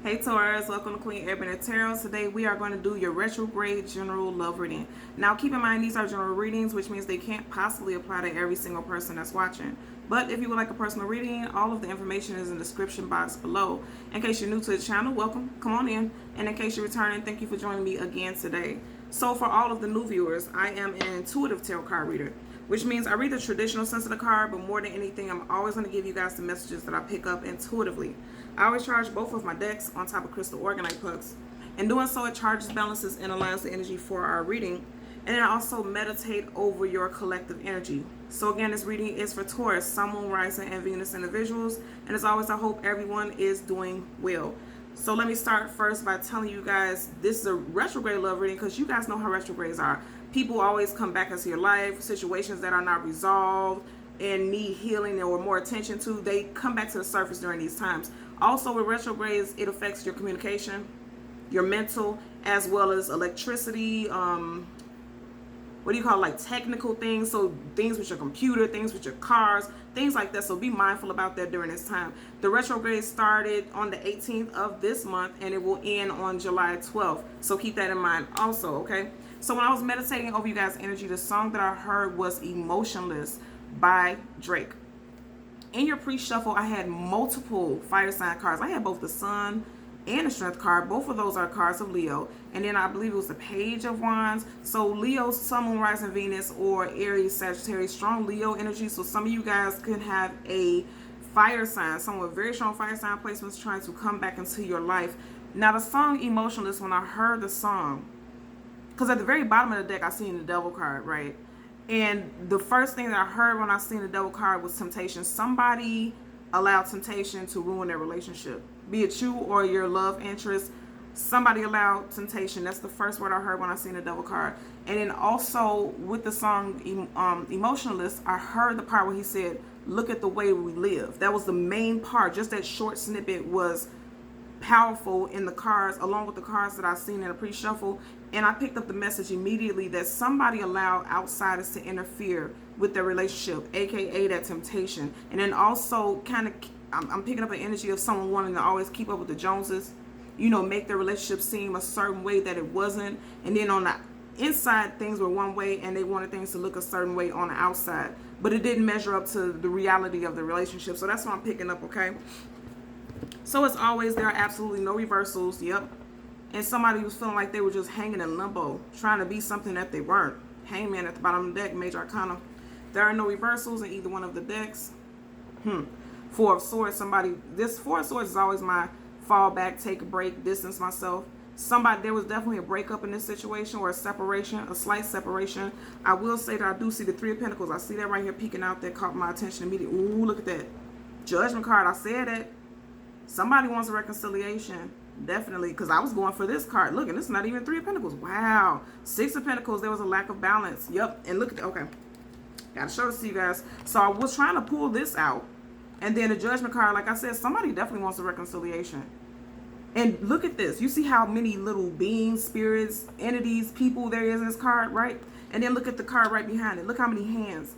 Hey Taurus, welcome to Queen Ebony Tarot. Today we are going to do your retrograde general love reading. Now keep in mind these are general readings, which means they can't possibly apply to every single person that's watching. But if you would like a personal reading, all of the information is in the description box below. In case you're new to the channel, welcome, come on in. And in case you're returning, thank you for joining me again today. So for all of the new viewers, I am an intuitive tarot card reader, which means I read the traditional sense of the card, but more than anything, I'm always going to give you guys the messages that I pick up intuitively. I always charge both of my decks on top of crystal organite pucks. In doing so, it charges, balances, and aligns the energy for our reading. And then I also meditate over your collective energy. So again, this reading is for Taurus, Sun, Moon, Rising, and Venus individuals. And as always, I hope everyone is doing well. So let me start first by telling you guys this is a retrograde love reading because you guys know how retrogrades are. People always come back into your life, situations that are not resolved and need healing or more attention to, they come back to the surface during these times. Also with retrogrades, it affects your communication, your mental, as well as electricity, what do you call it, like technical things, so things with your computer, things with your cars, things like that. So be mindful about that during this time. The retrograde started on the 18th of this month and it will end on July 12th. So keep that in mind also, okay? So when I was meditating over you guys' energy, the song that I heard was Emotionless by Drake. In your pre-shuffle, I had multiple fire sign cards. I had both the Sun and the Strength card. Both of those are cards of Leo. And then I believe it was the Page of Wands. So Leo, Sun, Moon, Rising, Venus, or Aries, Sagittarius, strong Leo energy. So some of you guys could have a fire sign, someone with very strong fire sign placements trying to come back into your life. Now the song Emotionless, when I heard the song, because at the very bottom of the deck, I seen the Devil card, right? And the first thing that I heard when I seen the Devil card was temptation. Somebody allowed temptation to ruin their relationship. Be it you or your love interest, somebody allowed temptation. That's the first word I heard when I seen the Devil card. And then also with the song Emotionless, I heard the part where he said, look at the way we live. That was the main part. Just that short snippet was powerful in the cards, along with the cards that I've seen in a pre-shuffle. And I picked up the message immediately that somebody allowed outsiders to interfere with their relationship, aka that temptation. And then also kind of I'm picking up an energy of someone wanting to always keep up with the Joneses, you know, make their relationship seem a certain way that it wasn't. And then on the inside things were one way and they wanted things to look a certain way on the outside, but it didn't measure up to the reality of the relationship. So that's what I'm picking up, okay? So as always, there are absolutely no reversals. Yep. And somebody was feeling like they were just hanging in limbo, trying to be something that they weren't. Hangman at the bottom of the deck, Major Arcana. There are no reversals in either one of the decks. Four of Swords, this Four of Swords is always my fallback, take a break, distance myself. There was definitely a breakup in this situation, or a separation, a slight separation. I will say that I do see the Three of Pentacles. I see that right here peeking out. That caught my attention immediately. Ooh, look at that. Judgment card. I said that. Somebody wants a reconciliation. Definitely, because I was going for this card. Look, and this is not even Three of Pentacles. Wow. Six of Pentacles, there was a lack of balance. Yep, and look at that. Okay. Gotta show this to you guys. So I was trying to pull this out. And then the Judgment card, like I said, somebody definitely wants a reconciliation. And look at this. You see how many little beings, spirits, entities, people there is in this card, right? And then look at the card right behind it. Look how many hands.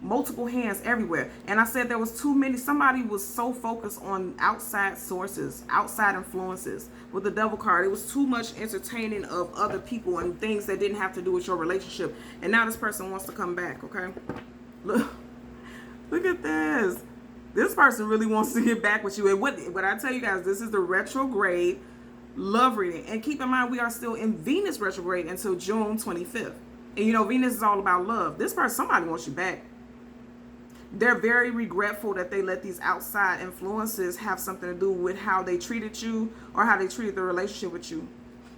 Multiple hands everywhere. And I said there was too many. Somebody was so focused on outside sources, outside influences. With the Devil card, it was too much entertaining of other people and things that didn't have to do with your relationship. And now this person wants to come back, okay? Look at this. This person really wants to get back with you. And what I tell you guys, this is the retrograde love reading. And keep in mind, we are still in Venus retrograde until June 25th. And you know, Venus is all about love. This person, somebody wants you back. They're very regretful that they let these outside influences have something to do with how they treated you or how they treated the relationship with you.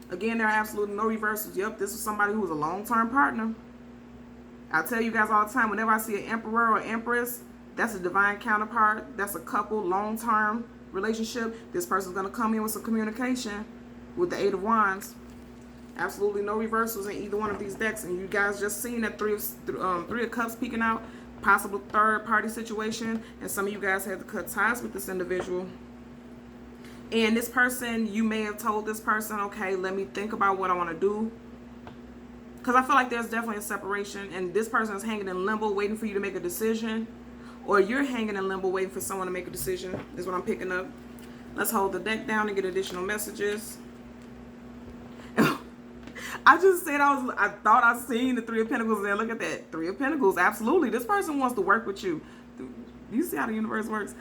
Again, there are absolutely no reversals. Yep, this is somebody who was a long-term partner. I tell you guys all the time, whenever I see an emperor or empress, that's a divine counterpart. That's a couple, long-term relationship. This person's going to come in with some communication with the Eight of Wands. Absolutely no reversals in either one of these decks. And you guys just seen that Three of Cups peeking out. Possible third-party situation. And some of you guys had to cut ties with this individual. And this person, you may have told this person, okay, let me think about what I want to do. Because I feel like there's definitely a separation. And this person is hanging in limbo waiting for you to make a decision. Or you're hanging in limbo waiting for someone to make a decision, is what I'm picking up. Let's hold the deck down and get additional messages. I just said I thought I seen the Three of Pentacles there. Look at that. Three of Pentacles. Absolutely. This person wants to work with you. You see how the universe works?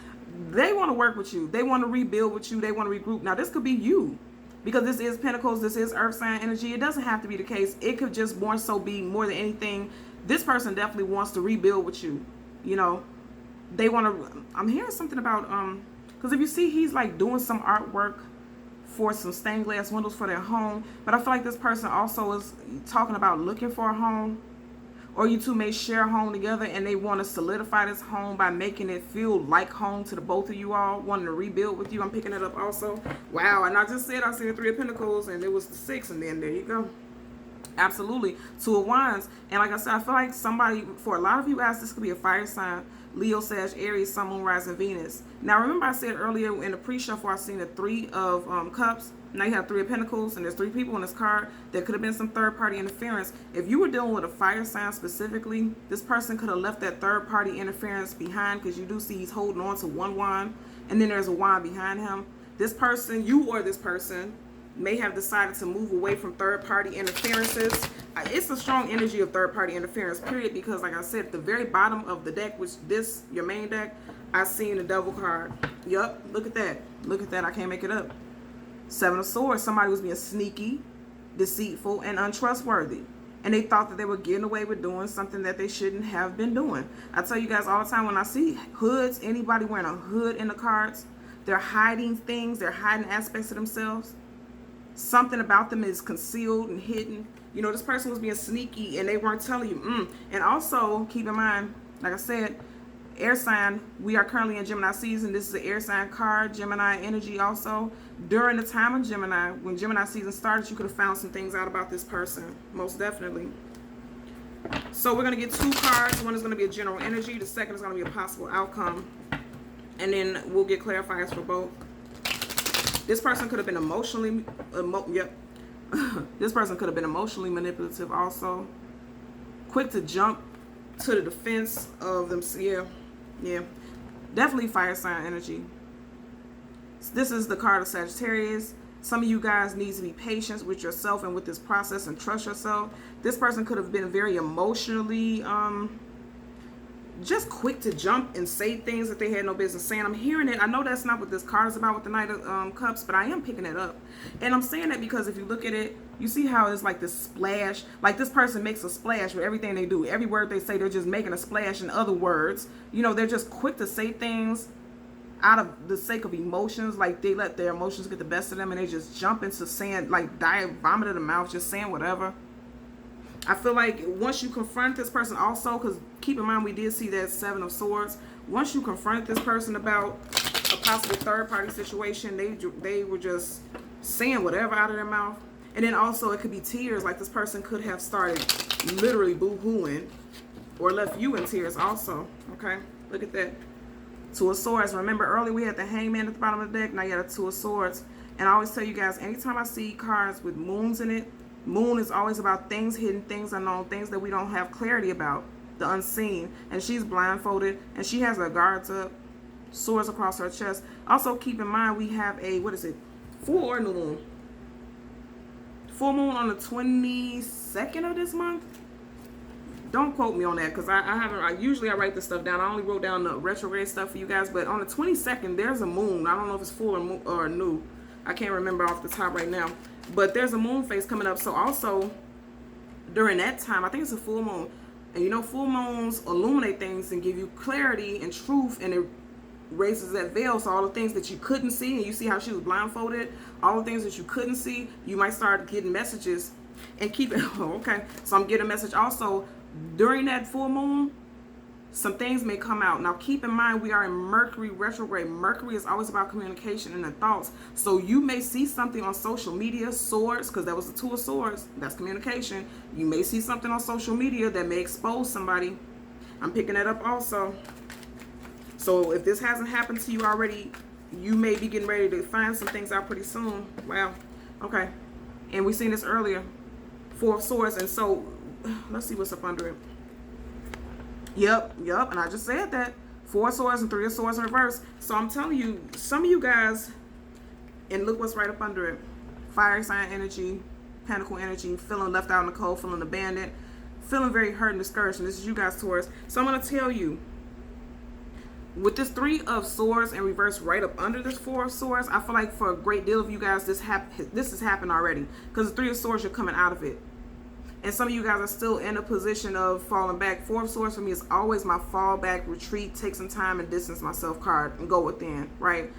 They want to work with you. They want to rebuild with you. They want to regroup. Now, this could be you. Because this is Pentacles. This is Earth sign energy. It doesn't have to be the case. It could just more so be, more than anything, this person definitely wants to rebuild with you. You know, they want to, I'm hearing something about, because if you see, he's like doing some artwork for some stained glass windows for their home. But I feel like this person also is talking about looking for a home. Or you two may share a home together and they want to solidify this home by making it feel like home to the both of you all, wanting to rebuild with you. I'm picking it up also. Wow, and I just said I see the Three of Pentacles and it was the 6, and then there you go. Absolutely. Two of Wands. And like I said, I feel like somebody, for a lot of you guys, this could be a fire sign. Leo, Sag, Aries, Sun, Moon, Rising, Venus. Now, remember I said earlier in the pre-shuffle, I seen the Three of Cups. Now you have Three of Pentacles, and there's 3 people in this card. There could have been some third-party interference. If you were dealing with a fire sign specifically, this person could have left that third-party interference behind, because you do see he's holding on to one wand, and then there's a wand behind him. This person, you or this person, may have decided to move away from third-party interferences. It's a strong energy of third-party interference, period, because like I said, at the very bottom of the deck, which this, your main deck, I seen the Devil card. Yup, look at that. Look at that. I can't make it up. 7 of Swords. Somebody was being sneaky, deceitful, and untrustworthy. And they thought that they were getting away with doing something that they shouldn't have been doing. I tell you guys all the time, when I see hoods, anybody wearing a hood in the cards, they're hiding things. They're hiding aspects of themselves. Something about them is concealed and hidden. You know, this person was being sneaky and they weren't telling you. And also, keep in mind, like I said, air sign, we are currently in Gemini season. This is an air sign card, Gemini energy also. During the time of Gemini, when Gemini season started, you could have found some things out about this person, most definitely. So we're going to get 2 cards. One is going to be a general energy. The second is going to be a possible outcome. And then we'll get clarifiers for both. This person could have been emotionally, this person could have been emotionally manipulative also. Quick to jump to the defense of them. Yeah. Definitely fire sign energy. This is the card of Sagittarius. Some of you guys need to be patient with yourself and with this process and trust yourself. This person could have been very emotionally, just quick to jump and say things that they had no business saying. I'm hearing it. I know that's not what this card is about with the Knight of Cups, but I am picking it up. And I'm saying that because if you look at it, you see how it's like this splash. Like this person makes a splash with everything they do. Every word they say, they're just making a splash. In other words, you know, they're just quick to say things out of the sake of emotions. Like they let their emotions get the best of them and they just jump into saying, like, vomit in the mouth, just saying whatever. I feel like once you confront this person also, because keep in mind we did see that 7 of Swords. Once you confront this person about a possible third-party situation, they were just saying whatever out of their mouth. And then also it could be tears. Like this person could have started literally boo-hooing or left you in tears also. Okay, look at that. 2 of Swords. Remember earlier we had the Hangman at the bottom of the deck. Now you got a 2 of Swords. And I always tell you guys, anytime I see cards with moons in it, moon is always about things hidden, things unknown, things that we don't have clarity about, the unseen. And she's blindfolded and she has her guards up, swords across her chest. Also keep in mind we have a, what is it, full or new moon? Full moon on the 22nd of this month. Don't quote me on that because I usually write this stuff down. I only wrote down the retrograde stuff for you guys, but on the 22nd there's a moon. I don't know if it's full or new. I can't remember off the top right now. But there's a moon phase coming up. So also during that time, I think it's a full moon. And you know, full moons illuminate things and give you clarity and truth, and it raises that veil. So all the things that you couldn't see, and you see how she was blindfolded, all the things that you couldn't see, you might start getting messages and keep it. Oh, okay. So I'm getting a message also during that full moon. Some things may come out. Now keep in mind we are in Mercury retrograde. Mercury is always about communication and the thoughts. So you may see something on social media, swords, because that was the 2 of Swords. That's communication. You may see something on social media that may expose somebody. I'm picking that up also. So if this hasn't happened to you already, you may be getting ready to find some things out pretty soon. Wow. Okay. And we seen this earlier. 4 of Swords. And so let's see what's up under it. Yep, and I just said that. 4 of Swords and 3 of Swords in reverse. So I'm telling you, some of you guys And look what's right up under it. Fire sign energy, pentacle energy, feeling left out in the cold, feeling abandoned, feeling very hurt and discouraged. And this is you guys, Taurus. So I'm going to tell you, with this 3 of Swords in reverse right up under this 4 of Swords, I feel like for a great deal of you guys, this has happened already. Because the 3 of Swords, you're coming out of it. And some of you guys are still in a position of falling back. 4 of Swords for me is always my fall back, retreat, take some time and distance myself card and go within, right?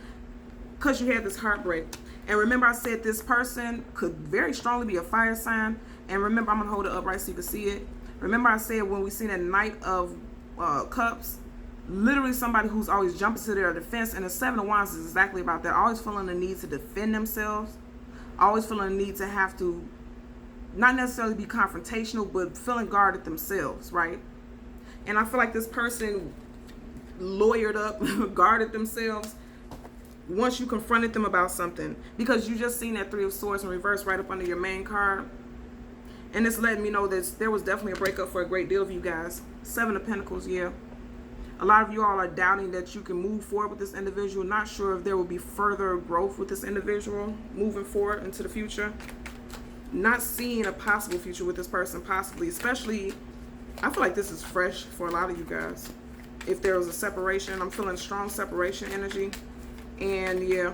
Because you had this heartbreak. And remember I said this person could very strongly be a fire sign. And remember, I'm going to hold it upright so you can see it. Remember I said when we seen a Knight of Cups, literally somebody who's always jumping to their defense. And the 7 of Wands is exactly about that. Always feeling the need to defend themselves. Always feeling the need to have to not necessarily be confrontational, but feeling guarded themselves, right? And I feel like this person lawyered up, guarded themselves once you confronted them about something, because you just seen that 3 of Swords in reverse right up under your main card. And it's letting me know that there was definitely a breakup for a great deal of you guys. 7 of Pentacles, yeah. A lot of you all are doubting that you can move forward with this individual. Not sure if there will be further growth with this individual moving forward into the future. Not seeing a possible future with this person, possibly. Especially, I feel like this is fresh for a lot of you guys. If there was a separation, I'm feeling strong separation energy. And yeah,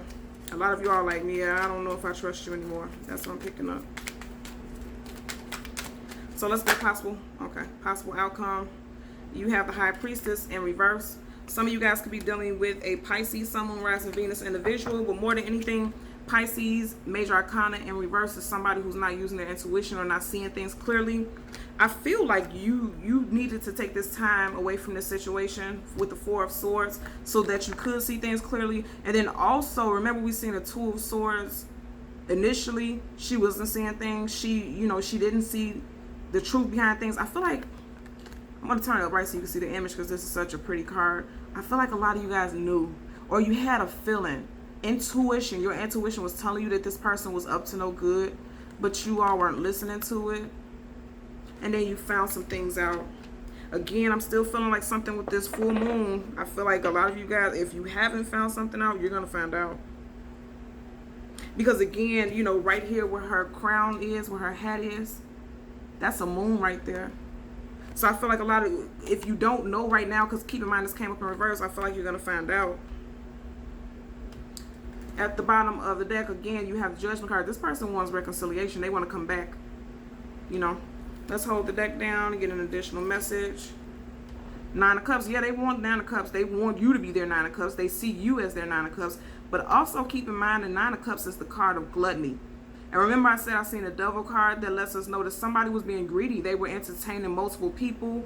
a lot of you are like, yeah, I don't know if I trust you anymore. That's what I'm picking up. So let's get possible. Okay, possible outcome. You have the High Priestess in reverse. Some of you guys could be dealing with a Pisces, Sun, Moon, Rising, Venus individual. But more than anything, Pisces, Major Arcana in reverse is somebody who's not using their intuition or not seeing things clearly. I feel like you needed to take this time away from this situation with the 4 of Swords so that you could see things clearly. And then also, remember we seen a 2 of Swords. Initially, she wasn't seeing things. She didn't see the truth behind things. I feel like, I'm going to turn it up right so you can see the image because this is such a pretty card. I feel like a lot of you guys knew, or you had a feeling. Intuition, your intuition was telling you that this person was up to no good, but you all weren't listening to it. And then you found some things out. Again, I'm still feeling like something with this full moon. I feel like a lot of you guys, if you haven't found something out, you're going to find out. Because again, right here where her crown is, where her hat is, that's a moon right there. So I feel like a lot of, if you don't know right now, because keep in mind this came up in reverse, I feel like you're going to find out. At the bottom of the deck, again, you have the Judgment card. This person wants reconciliation. They want to come back. Let's hold the deck down and get an additional message. 9 of Cups. Yeah, they want 9 of Cups. They want you to be their 9 of Cups. They see you as their 9 of Cups. But also keep in mind the 9 of Cups is the card of gluttony. And remember I said I seen a Devil card that lets us know that somebody was being greedy. They were entertaining multiple people,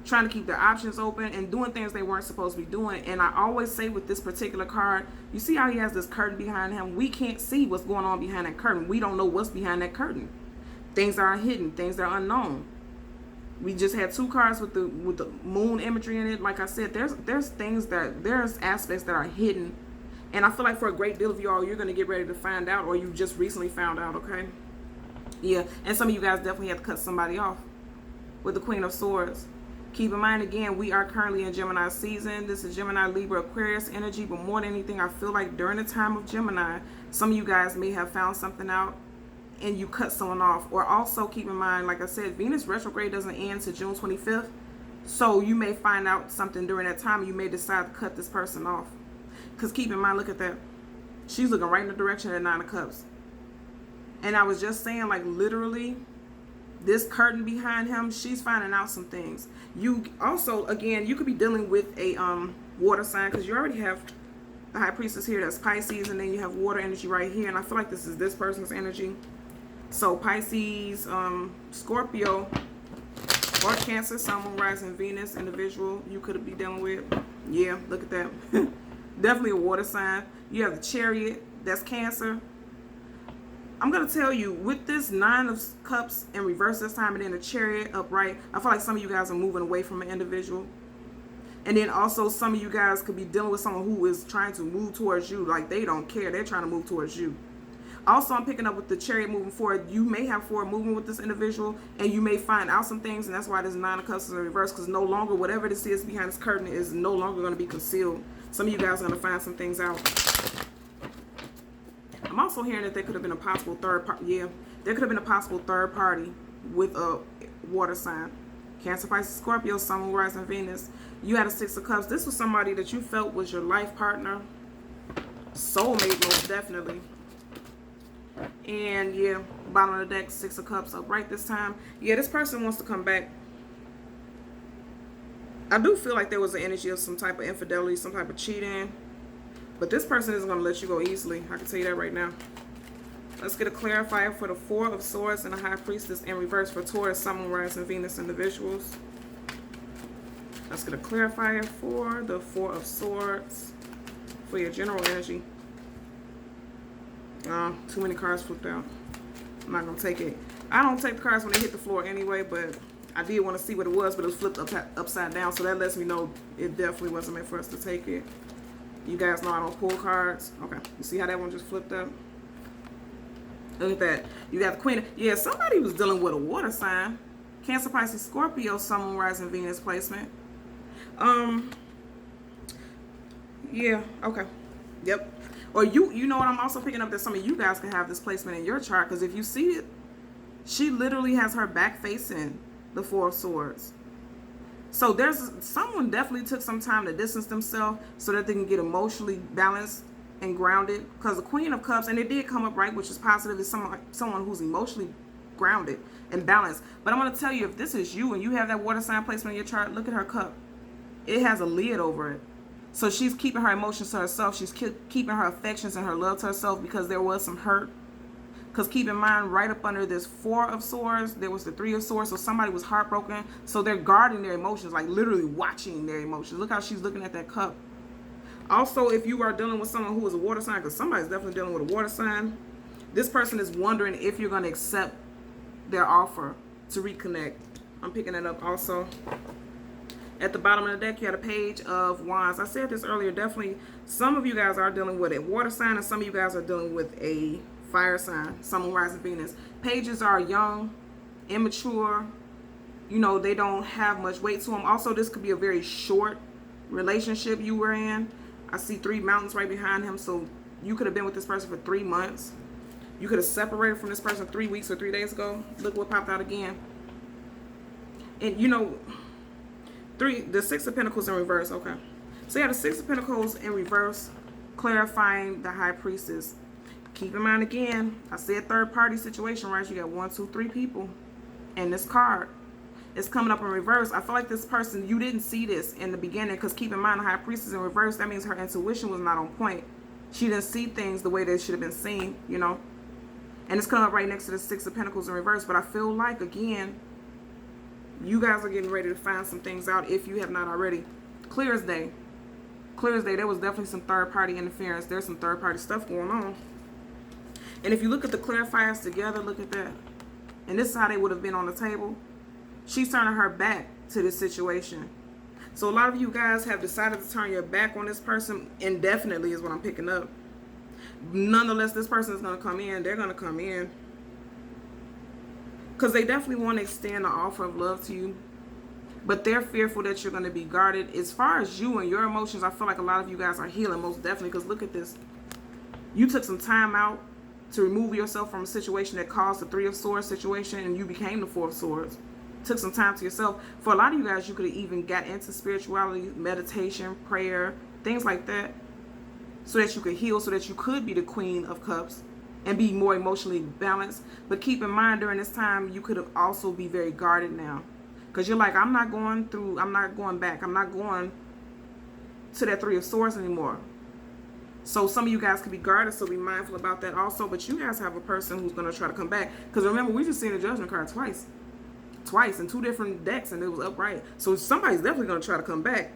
trying to keep their options open and doing things they weren't supposed to be doing. And I always say with this particular card, you see how he has this curtain behind him? We can't see what's going on behind that curtain. We don't know what's behind that curtain. Things that are hidden, things that are unknown. We just had 2 cards with the moon imagery in it. Like I said, there's aspects that are hidden. And I feel like for a great deal of y'all, you're going to get ready to find out, or you just recently found out, okay? Yeah, and some of you guys definitely have to cut somebody off with the Queen of Swords. Keep in mind, again, we are currently in Gemini season. This is Gemini, Libra, Aquarius energy. But more than anything, I feel like during the time of Gemini, some of you guys may have found something out and you cut someone off. Or also keep in mind, like I said, Venus retrograde doesn't end to June 25th. So you may find out something during that time. You may decide to cut this person off. Because keep in mind, look at that. She's looking right in the direction of the 9 of Cups. And I was just saying, like, literally, this curtain behind him, she's finding out some things. You also, again, you could be dealing with a water sign, because you already have the High Priestess here, that's Pisces, and then you have water energy right here. And I feel like this is this person's energy. So Pisces, Scorpio, or Cancer, Sun, Moon, Rising, Venus individual you could be dealing with. Yeah, look at that. Definitely a water sign. You have the Chariot, that's Cancer. I'm going to tell you, with this 9 of Cups in reverse this time and then the Chariot upright, I feel like some of you guys are moving away from an individual. And then also some of you guys could be dealing with someone who is trying to move towards you. Like they don't care. They're trying to move towards you. Also, I'm picking up with the Chariot moving forward. You may have forward movement with this individual, and you may find out some things, and that's why this 9 of Cups is in reverse, because no longer, whatever this is behind this curtain is no longer going to be concealed. Some of you guys are going to find some things out. I'm I'm also hearing that there could have been a possible third party. Yeah, there could have been a possible third party with a water sign. Cancer, Pisces, Scorpio, Sun, Moon, Rising, Venus. You had a Six of Cups. This was somebody that you felt was your life partner. Soulmate, most definitely. And yeah, bottom of the deck, Six of Cups upright this time. Yeah, this person wants to come back. I do feel like there was an energy of some type of infidelity, some type of cheating. But this person isn't going to let you go easily. I can tell you that right now. Let's get a clarifier for the Four of Swords and the High Priestess in reverse for Taurus, Sun, Moon, Rising, Venus individuals. Let's get a clarifier for the Four of Swords for your general energy. Too many cards flipped out. I'm not going to take it. I don't take the cards when they hit the floor anyway, but I did want to see what it was, but it was flipped upside down, so that lets me know it definitely wasn't meant for us to take it. You guys know I don't pull cards. Okay, you see how that one just flipped up? Look at that. You got the Queen. Yeah, somebody was dealing with a water sign. Cancer, Pisces, Scorpio, Sun, Moon, Rising, Venus placement. Yeah, okay. Yep. Or you know what, I'm also picking up that some of you guys can have this placement in your chart, because if you see it, she literally has her back facing the Four of Swords. So there's someone definitely took some time to distance themselves so that they can get emotionally balanced and grounded, because the Queen of Cups, and it did come up right, which is positive, is someone who's emotionally grounded and balanced. But I'm going to tell you, if this is you and you have that water sign placement in your chart, look at her cup. It has a lid over it. So she's keeping her emotions to herself. She's keeping her affections and her love to herself, because there was some hurt. Because keep in mind, right up under this Four of Swords, there was the Three of Swords. So somebody was heartbroken. So they're guarding their emotions, like literally watching their emotions. Look how she's looking at that cup. Also, if you are dealing with someone who is a water sign, because somebody's definitely dealing with a water sign, this person is wondering if you're going to accept their offer to reconnect. I'm picking that up also. At the bottom of the deck, you had a Page of Wands. I said this earlier, definitely some of you guys are dealing with a water sign, and some of you guys are dealing with a fire sign, Sun, Moon, Rising, Venus. Pages are young, immature. You know, they don't have much weight to them. Also, this could be a very short relationship you were in. I see 3 mountains right behind him, so you could have been with this person for 3 months. You could have separated from this person 3 weeks or 3 days ago. Look what popped out again. And you know, the Six of Pentacles in reverse. Okay, so you have the Six of Pentacles in reverse, clarifying the High Priestess. Keep in mind again, I said third party situation, right? You got 1, 2, 3 people in this card. It's coming up in reverse. I feel like this person, you didn't see this in the beginning, because keep in mind, the High Priestess in reverse, that means her intuition was not on point. She didn't see things the way they should have been seen, you know. And it's coming up right next to the Six of Pentacles in reverse. But I feel like, again, you guys are getting ready to find some things out if you have not already. Clear as day. Clear as day. There was definitely some third party interference. There's some third party stuff going on. And if you look at the clarifiers together, look at that. And this is how they would have been on the table. She's turning her back to this situation. So a lot of you guys have decided to turn your back on this person indefinitely, is what I'm picking up. Nonetheless, this person is going to come in. They're going to come in, because they definitely want to extend an offer of love to you. But they're fearful that you're going to be guarded. As far as you and your emotions, I feel like a lot of you guys are healing, most definitely. Because look at this. You took some time out to remove yourself from a situation that caused the Three of Swords situation, and you became the Four of Swords. Took some time to yourself. For a lot of you guys, you could have even got into spirituality, meditation, prayer, things like that, so that you could heal, so that you could be the Queen of Cups and be more emotionally balanced. But keep in mind, during this time, you could have also be very guarded now, because you're like, I'm not going back, I'm not going to that Three of Swords anymore. So some of you guys could be guarded, so be mindful about that also. But you guys have a person who's going to try to come back, because remember, we just seen the Judgment card twice in 2 different decks, and it was upright. So somebody's definitely going to try to come back.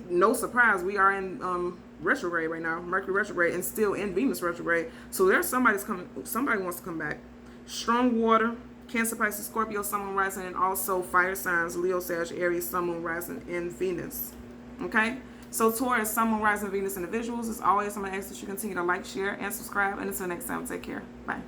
No surprise, we are in retrograde right now, Mercury retrograde, and still in Venus retrograde. So there's somebody wants to come back. Strong water, Cancer, Pisces, Scorpio, Sun, Moon, Rising, and also fire signs, Leo, Sag, Aries, Sun, Moon, Rising, and Venus. Okay, so Taurus, Sun, Moon, Rising, Venus individuals, as always, I'm going to ask that you continue to like, share, and subscribe. And until next time, take care. Bye.